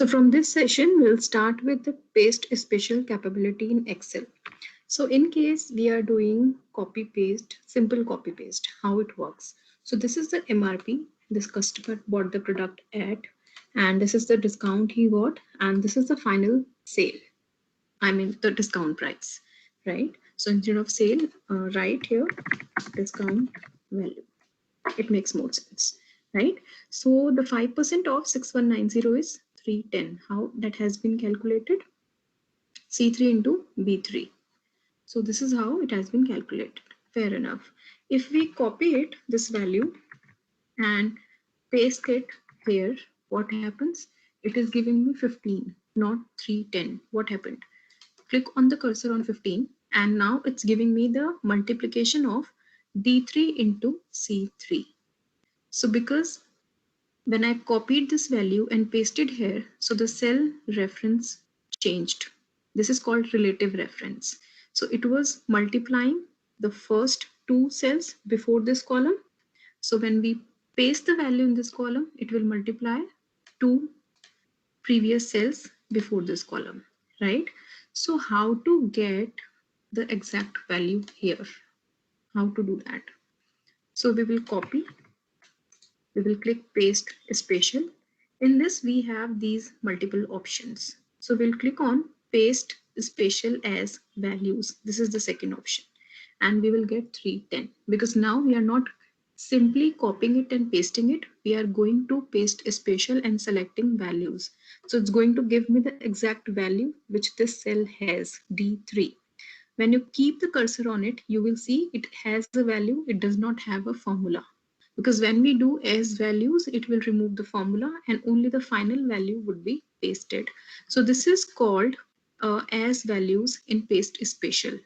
So from this session, we'll start with the paste special capability in Excel. So in case we are doing copy paste, simple copy paste, how it works. So this is the MRP, this customer bought the product at, and this is the discount he got, and this is the final sale. I mean the discount price, right? So instead of sale, write here discount value. It makes more sense, right? So the 5% of 6190 is 310. How that has been calculated? C3 into B3. So this is how it has been calculated. Fair enough. If we copy it, this value, and paste it here, what happens? It is giving me 15, not 310. What happened? Click on the cursor on 15, and now it's giving me the multiplication of D3 into C3. So because when I copied this value and pasted here, so the cell reference changed. This is called relative reference. So it was multiplying the first two cells before this column. So when we paste the value in this column, it will multiply two previous cells before this column, right? So how to get the exact value here? How to do that? So we will copy, we will click paste special. In this we have these multiple options. So we'll click on paste special as values. This is the second option, and we will get 310 because now we are not simply copying it and pasting it. We are going to paste special and selecting values. So it's going to give me the exact value which this cell has, D3. When you keep the cursor on it, you will see it has a value. It does not have a formula, because when we do as values, it will remove the formula and only the final value would be pasted. So this is called as values in paste special.